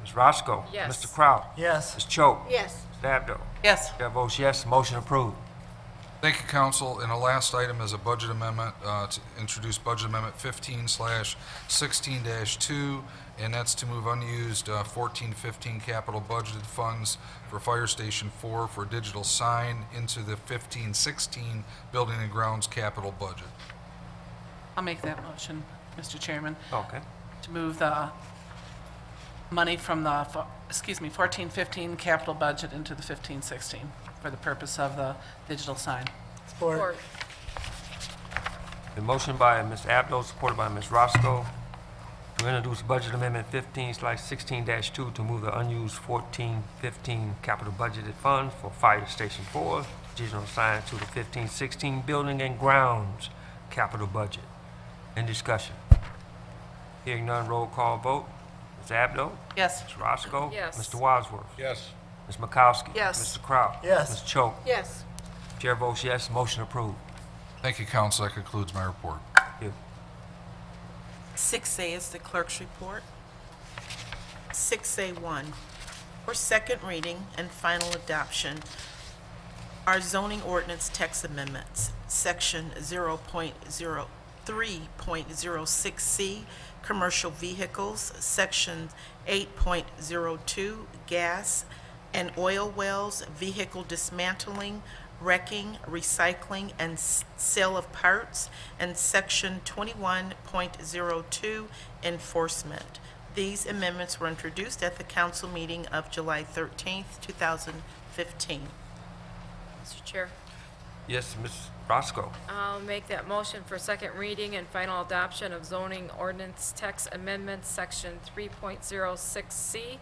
Ms. Roscoe. Yes. Mr. Kraut. Yes. Ms. Choate. Yes. Mr. Abdo. Yes. Chair votes yes, motion approved. Thank you, council. And the last item is a budget amendment, to introduce budget amendment 15/16-2, and that's to move unused 14-15 capital budgeted funds for Fire Station 4 for digital sign into the 15-16 building and grounds capital budget. I'll make that motion, Mr. Chairman, Okay. to move the money from the, 14-15 capital budget into the 15-16 for the purpose of the digital sign. Support. The motion by Ms. Abdo, supported by Ms. Roscoe, to introduce budget amendment 15/16-2 to move the unused 14-15 capital budgeted funds for Fire Station 4 digital sign to the 15-16 building and grounds capital budget. In discussion. Hearing none, roll call vote. Ms. Abdo? Yes. Ms. Roscoe? Yes. Mr. Wadsworth? Yes. Ms. Makowski? Yes. Mr. Kraut? Yes. Ms. Choate? Yes. Chair votes yes, motion approved. Thank you, council. That concludes my report. Thank you. 6A is the clerk's report. 6A1, for second reading and final adoption, are zoning ordinance text amendments, Section 0.03.06C, commercial vehicles, Section 8.02, gas and oil wells, vehicle dismantling, wrecking, recycling, and sale of parts, and Section 21.02, enforcement. These amendments were introduced at the council meeting of July 13th, 2015. Mr. Chair, Yes, Ms. Roscoe. I'll make that motion for second reading and final adoption of zoning ordinance text amendments, Section 3.06C,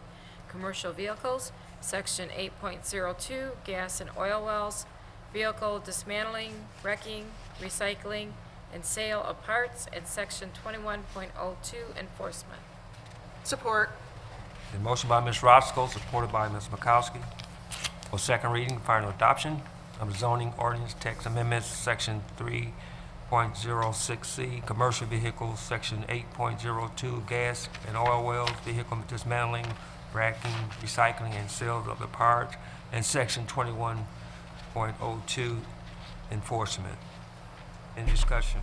commercial vehicles, Section 8.02, gas and oil wells, vehicle dismantling, wrecking, recycling, and sale of parts, and Section 21.02, enforcement. Support. The motion by Ms. Roscoe, supported by Ms. Makowski, for second reading and final adoption of zoning ordinance text amendments, Section 3.06C, commercial vehicles, Section 8.02, gas and oil wells, vehicle dismantling, wrecking, recycling, and sales of the parts, and Section 21.02, enforcement. In discussion.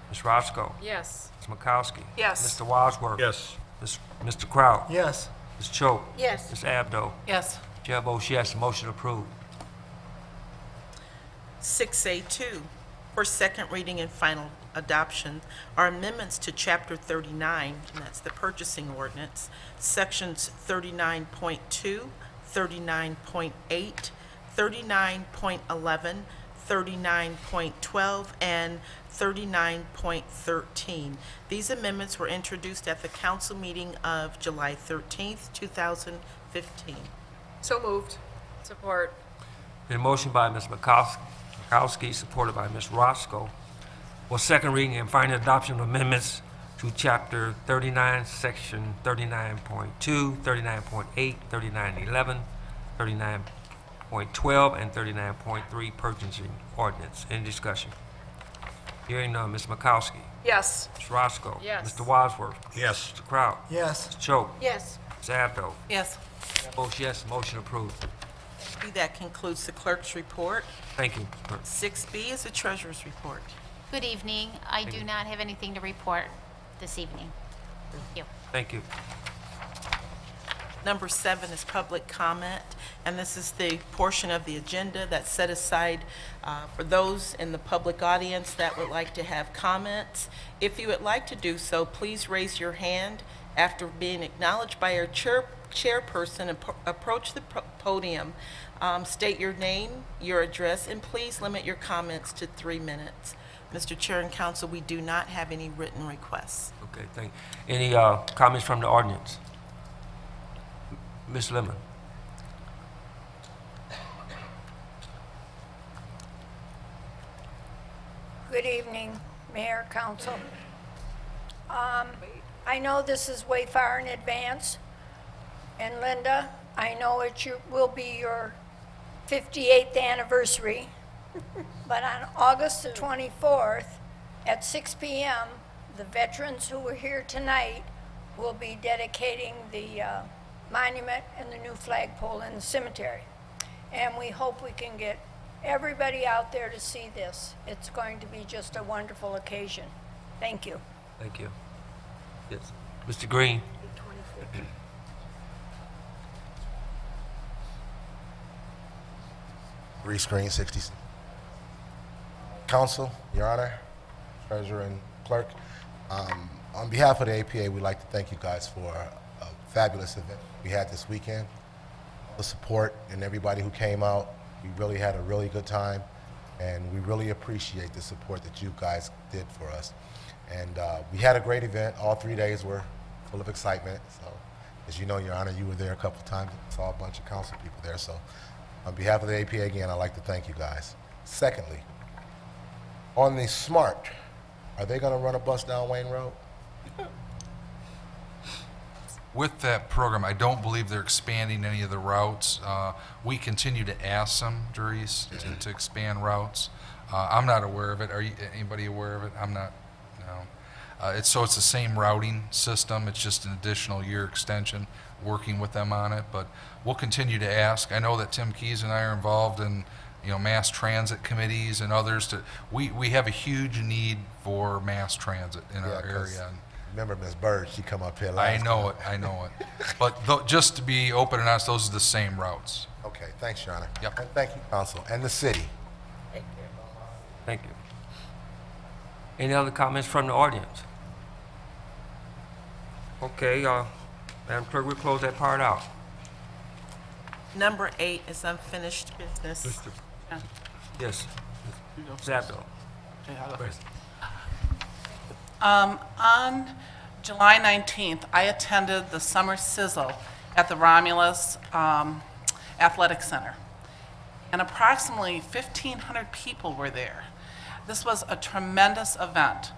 Ms. Roscoe. Yes. Ms. Makowski. Yes. Mr. Wadsworth. Yes. Mr. Kraut. Yes. Ms. Choate. Yes. Ms. Abdo. Yes. Chair votes yes, motion approved. 6A2, for second reading and final adoption, are amendments to Chapter 39, and that's the purchasing ordinance, Sections 39.2, 39.8, 39.11, 39.12, and 39.13. These amendments were introduced at the council meeting of July 13th, 2015. So moved. Support. Been motion by Ms. Makowski, supported by Ms. Roscoe, for second reading and final adoption of amendments to Chapter 39, Section 39.2, 39.8, 39.11, 39.12 and 39.3 purchasing ordinance. Any discussion? Hearing none. Ms. Makowski. Yes. Ms. Roscoe. Yes. Mr. Wadsworth. Yes. Mr. Kraut. Yes. Ms. Choate. Yes. Ms. Abdo. Yes. Votes yes, motion approved. That concludes the clerk's report. Thank you. 6B is the treasurer's report. Good evening. I do not have anything to report this evening. Thank you. Thank you. Number 7 is public comment, and this is the portion of the agenda that's set aside for those in the public audience that would like to have comments. If you would like to do so, please raise your hand after being acknowledged by our chairperson and approach the podium. State your name, your address, and please limit your comments to 3 minutes. Mr. Chair and Council, we do not have any written requests. Okay, thank you. Any comments from the audience? Ms. Lemon. Good evening, Mayor, Council. I know this is way far in advance, and Linda, I know will be your 58th anniversary, but on August the 24th at 6 p.m., the veterans who were here tonight will be dedicating the monument and the new flagpole in the cemetery. And we hope we can get everybody out there to see this. It's going to be just a wonderful occasion. Thank you. Thank you. Yes. Mr. Green. Rescreen 60. Council, Your Honor, Treasurer and Clerk. On behalf of the APA, we'd like to thank you guys for a fabulous event we had this weekend. The support and everybody who came out, we really had a really good time, and we really appreciate the support that you guys did for us. And we had a great event. All 3 days were full of excitement. So, as you know, Your Honor, you were there a couple times. Saw a bunch of council people there. So, on behalf of the APA again, I'd like to thank you guys. Secondly, on the SMART, are they going to run a bus down Wayne Road? With that program, I don't believe they're expanding any of the routes. We continue to ask them, Doris, to expand routes. I'm not aware of it. Are you, anybody aware of it? I'm not, no. It's the same routing system. It's just an additional year extension, working with them on it. But we'll continue to ask. I know that Tim Keys and I are involved in, mass transit committees and others. We have a huge need for mass transit in our area. Remember Ms. Bird, she come up here I last know it. But just to be open and honest, those are the same routes. Okay, thanks, Your Honor. Yep. And thank you, Council, and the city. Thank you. Any other comments from the audience? Okay, Madam Clerk, we'll close that part out. Number 8 is unfinished business. Yes. Zabdo. On July 19th, I attended the summer sizzle at the Romulus Athletic Center, and approximately 1,500 people were there. This was a tremendous event,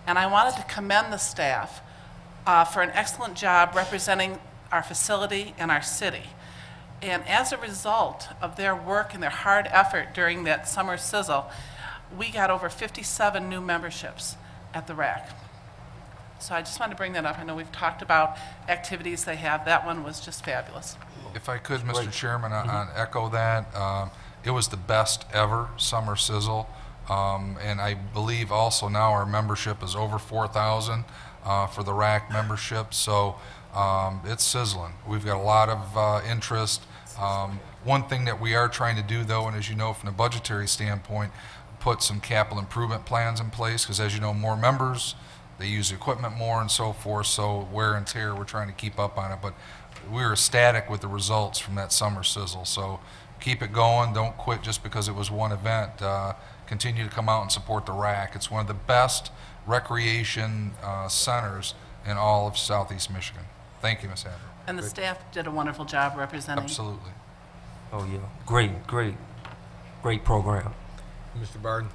and I wanted to commend the staff for an excellent job representing our facility and our city. And as a result of their work and their hard effort during that summer sizzle, we got over 57 new memberships at the RAC. So I just wanted to bring that up. I know we've talked about activities they have. That one was just fabulous. If I could, Mr. Chairman, on echo that, it was the best ever summer sizzle. And I believe also now our membership is over 4,000 for the RAC membership. So it's sizzling. We've got a lot of interest. One thing that we are trying to do, though, and as you know from a budgetary standpoint, put some capital improvement plans in place, because as you know, more members, they use equipment more and so forth, so wear and tear, we're trying to keep up on it. But we were ecstatic with the results from that summer sizzle. So keep it going. Don't quit just because it was one event. Continue to come out and support the RAC. It's one of the best recreation centers in all of Southeast Michigan. Thank you, Ms. Adler. And the staff did a wonderful job representing. Absolutely. Oh, yeah. Great program. Mr. Barden?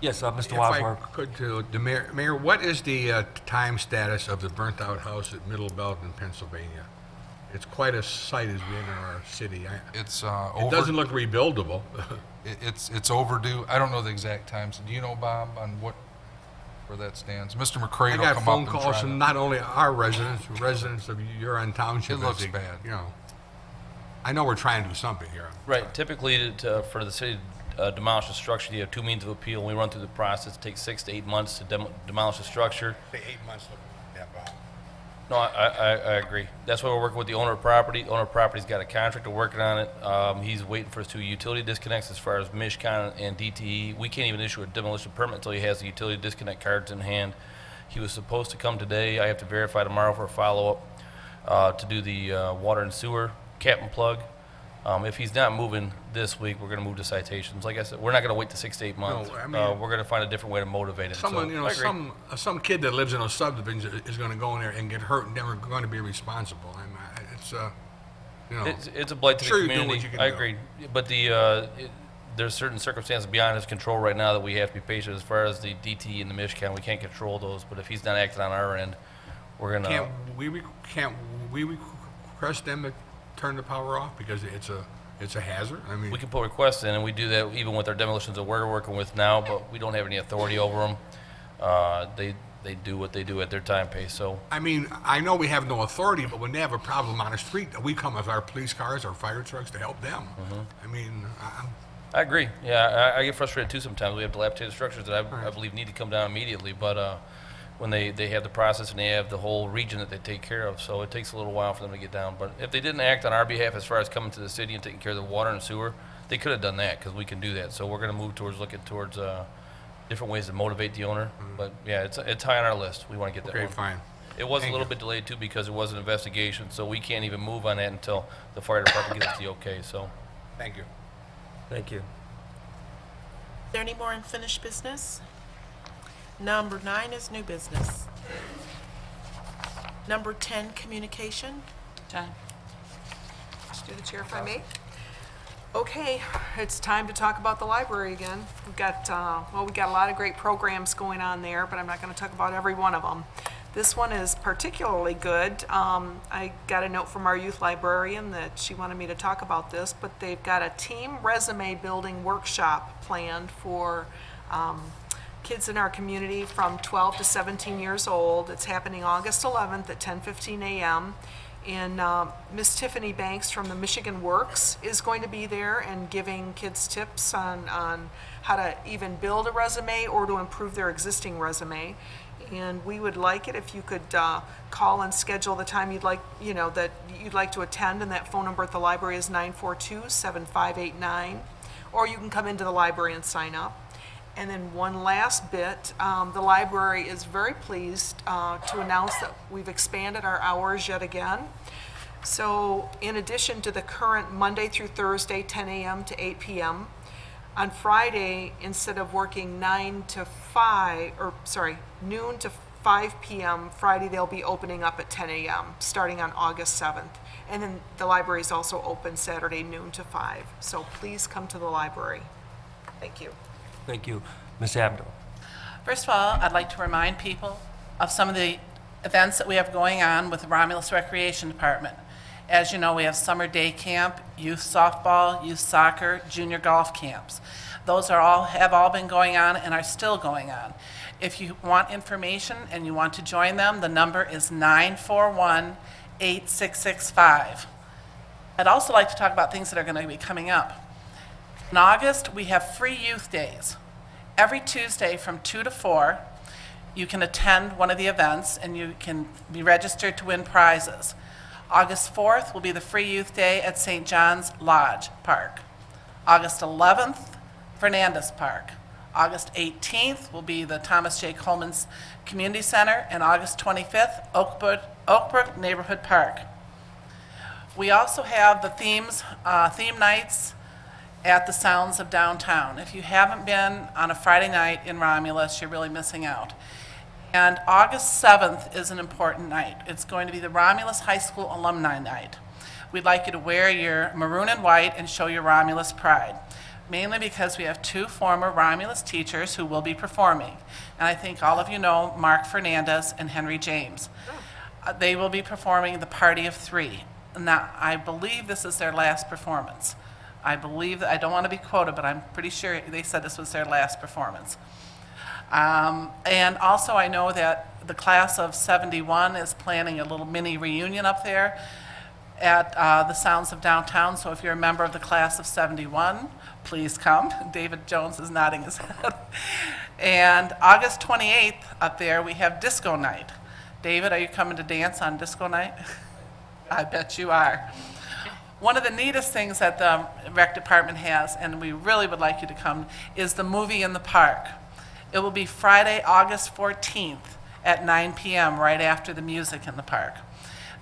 Yes, Mr. If Wadsworth. I could, to the Mayor, what is the time status of the burnt-out house at Middle Belt in Pennsylvania? It's quite a sight as we enter our city. It's It doesn't look rebuildable. It's overdue. I don't know the exact times. Do you know, Bob, on where that stands? Mr. McCray I will got come phone up and calls try from to. not only our residents, but residents of Huron Township. It looks as they- bad. You know, I know we're trying to do something here. Right, typically, for the city to demolish a structure, you have two means of appeal. When we run through the process, it takes 6 to 8 months to demolish a structure. Say 8 months, yeah, Bob. No, I agree. That's why we're working with the owner of property. The owner of property's got a contractor working on it. He's waiting for us to utility disconnects as far as Mishcon and DTE. We can't even issue a demolition permit until he has the utility disconnect cards in hand. He was supposed to come today. I have to verify tomorrow for a follow-up to do the water and sewer cap and plug. If he's not moving this week, we're going to move to citations. Like I said, we're not going to wait to 6 to 8 months. I mean- We're going to find a different way to motivate him. Someone, So, you know, I agree. some kid that lives in a subdivision is going to go in there and get hurt, and then we're going to be responsible. And it's, you know, It's a blight to sure the you do community. what you can I do. agree. But there's certain circumstances beyond his control right now that we have to be patient. As far as the DT and the Mishcon, we can't control those. But if he's not acting on our end, we're gonna. Can't we request them to turn the power off because it's a hazard? I mean, We can put requests in, and we do that even with our demolitions that we're working with now. But we don't have any authority over them. They do what they do at their time pace. So I mean, I know we have no authority, but when they have a problem on the street, we come with our police cars, our fire trucks to help them. I mean, I agree. Yeah, I get frustrated too sometimes. We have dilapidated structures that I believe need to come down immediately, but when they have the process and they have the whole region that they take care of, so it takes a little while for them to get down. But if they didn't act on our behalf as far as coming to the city and taking care of the water and sewer, they could have done that because we can do that. So we're going to move towards looking towards different ways to motivate the owner. But yeah, it's high on our list. We want to get that okay, one. fine. It was Thank a little you. bit delayed too because it was an investigation, so we can't even move on that until the fire department gives us the okay. So. Thank you. Thank you. Is there any more unfinished business? Number 9 is new business. Number 10, communication. John? Through the chair, if I may. Okay, it's time to talk about the library again. We've got, we got a lot of great programs going on there, but I'm not going to talk about every one of them. This one is particularly good. I got a note from our youth librarian that she wanted me to talk about this, but they've got a team resume building workshop planned for kids in our community from 12 to 17 years old. It's happening August 11th at 10:15 a.m. And Miss Tiffany Banks from the Michigan Works is going to be there and giving kids tips on how to even build a resume or to improve their existing resume. And we would like it if you could call and schedule the time you'd like, that you'd like to attend, and that phone number at the library is 942-7589, or you can come into the library and sign up. And then one last bit, the library is very pleased to announce that we've expanded our hours yet again. So in addition to the current Monday through Thursday, 10 a.m. to 8 p.m., on Friday, instead of working noon to 5 p.m., Friday they'll be opening up at 10 a.m., starting on August 7th. And then the library is also open Saturday, noon to 5. So please come to the library. Thank you. Thank you. Ms. Abdo. First of all, I'd like to remind people of some of the events that we have going on with the Romulus Recreation Department. As you know, we have summer day camp, youth softball, youth soccer, junior golf camps. Those have all been going on and are still going on. If you want information and you want to join them, the number is 941-8665. I'd also like to talk about things that are going to be coming up. In August, we have free youth days. Every Tuesday from 2 to 4, you can attend one of the events and you can be registered to win prizes. August 4th will be the free youth day at St. John's Lodge Park. August 11th, Fernandez Park. August 18th will be the Thomas J. Coleman's Community Center, and August 25th, Oakbrook Neighborhood Park. We also have the theme nights at the Sounds of Downtown. If you haven't been on a Friday night in Romulus, you're really missing out. And August 7th is an important night. It's going to be the Romulus High School Alumni Night. We'd like you to wear your maroon and white and show your Romulus pride, mainly because we have 2 former Romulus teachers who will be performing. And I think all of you know Mark Fernandez and Henry James. They will be performing The Party of 3. Now, I believe this is their last performance. I believe, I don't want to be quoted, but I'm pretty sure they said this was their last performance. And also, I know that the class of 71 is planning a little mini reunion up there at the Sounds of Downtown. So if you're a member of the class of 71, please come. David Jones is nodding his head. And August 28th up there, we have disco night. David, are you coming to dance on disco night? I bet you are. One of the neatest things that the rec department has, and we really would like you to come, is the movie in the park. It will be Friday, August 14th at 9 p.m. right after the music in the park.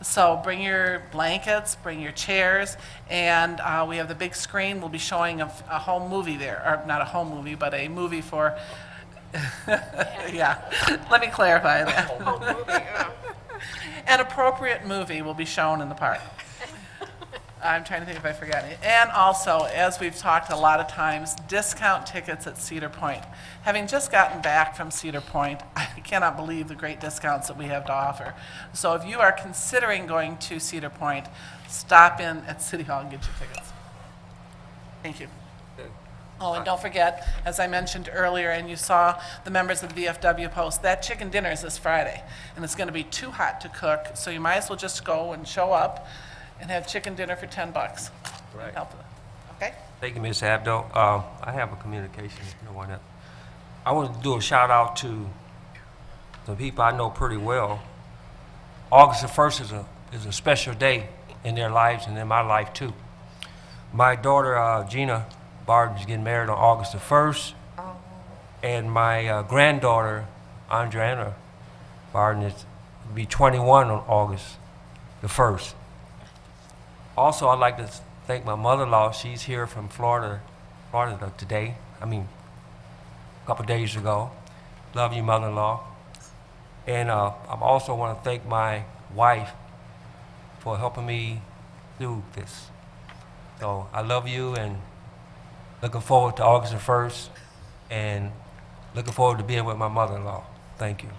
So bring your blankets, bring your chairs, and we have the big screen. We'll be showing a home movie there, or not a home movie, but a movie for, yeah, let me clarify that. An appropriate movie will be shown in the park. I'm trying to think if I forgot any. And also, as we've talked a lot of times, discount tickets at Cedar Point. Having just gotten back from Cedar Point, I cannot believe the great discounts that we have to offer. So if you are considering going to Cedar Point, stop in at City Hall and get your tickets. Thank you. Oh, and don't forget, as I mentioned earlier, and you saw the members of the VFW post, that chicken dinner is this Friday, and it's going to be too hot to cook, so you might as well just go and show up and have chicken dinner for $10. Right. Help them. Okay? Thank you, Ms. Abdo. I have a communication, if no one else. I want to do a shout out to some people I know pretty well. August the 1st is a special day in their lives and in my life too. My daughter, Gina Barton, is getting married on August the 1st. And my granddaughter, Andriana Barton, is be 21 on August the 1st. Also, I'd like to thank my mother-in-law. She's here from Florida today. I mean, a couple days ago. Love you, mother-in-law. And I also want to thank my wife for helping me through this. So I love you and looking forward to August the 1st and looking forward to being with my mother-in-law. Thank you.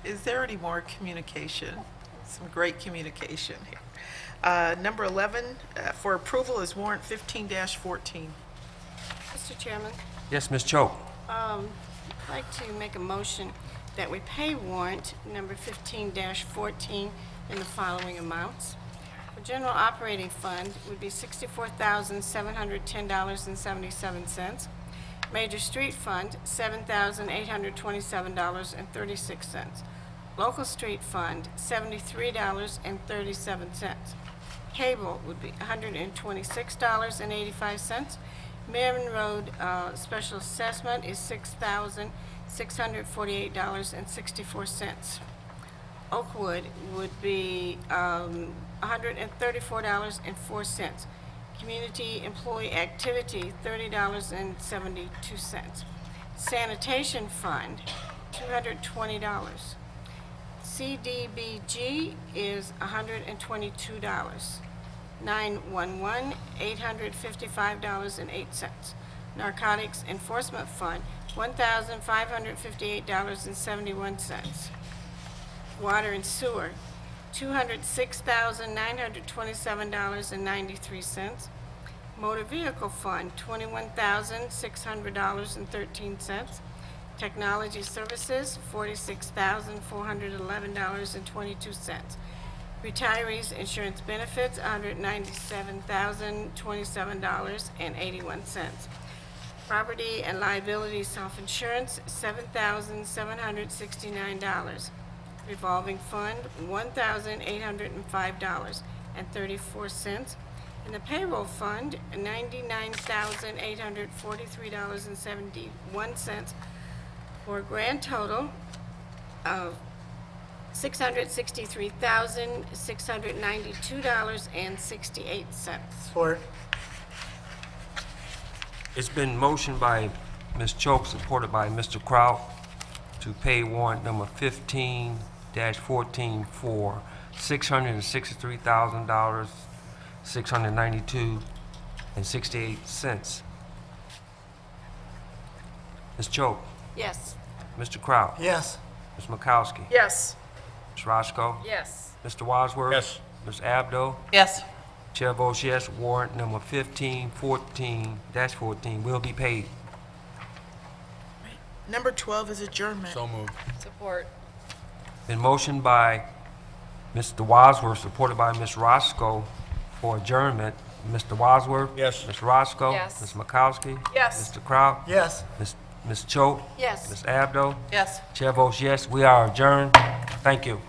Is there any more communication? Some great communication here. Number 11 for approval is warrant 15-14. Mr. Chairman, Yes, Ms. Choate. I'd like to make a motion that we pay warrant number 15-14 in the following amounts. For general operating fund would be $64,710.77. Major street fund, $7,827.36. Local street fund, $73.37. Cable would be $126.85. Merriman Road special assessment is $6,648.64. Oakwood would be $134.04. Community employee activity, $30.72. Sanitation fund, $220. CDBG is $122. 911, $855.08. Narcotics Enforcement Fund, $1,558.71. Water and Sewer, $206,927.93. Motor Vehicle Fund, $21,600.13. Technology Services, $46,411.22. Retirees Insurance Benefits, $197,027.81. Property and Liability Self-Insurance, $7,769. Revolving Fund, $1,805.34. And the Payroll Fund, $99,843.71, for a grand total of $663,692.68. Support. It's been motioned by Ms. Choate, supported by Mr. Kraut, to pay warrant number 15-14 for $663,000, $692.68. Ms. Choate, Yes. Mr. Kraut, Yes. Ms. Makowski, Yes. Ms. Roscoe? Yes. Mr. Wadsworth? Yes. Ms. Abdo? Yes. Chair votes yes. Warrant number 1514-14 will be paid. Number 12 is adjournment. So moved. Support. Been motioned by Mr. Wadsworth, supported by Ms. Roscoe for adjournment. Mr. Wadsworth? Yes. Ms. Roscoe? Yes. Ms. Makowski? Yes. Mr. Kraut? Yes. Ms. Choate? Yes. Ms. Abdo? Yes. Chair votes yes. We are adjourned. Thank you.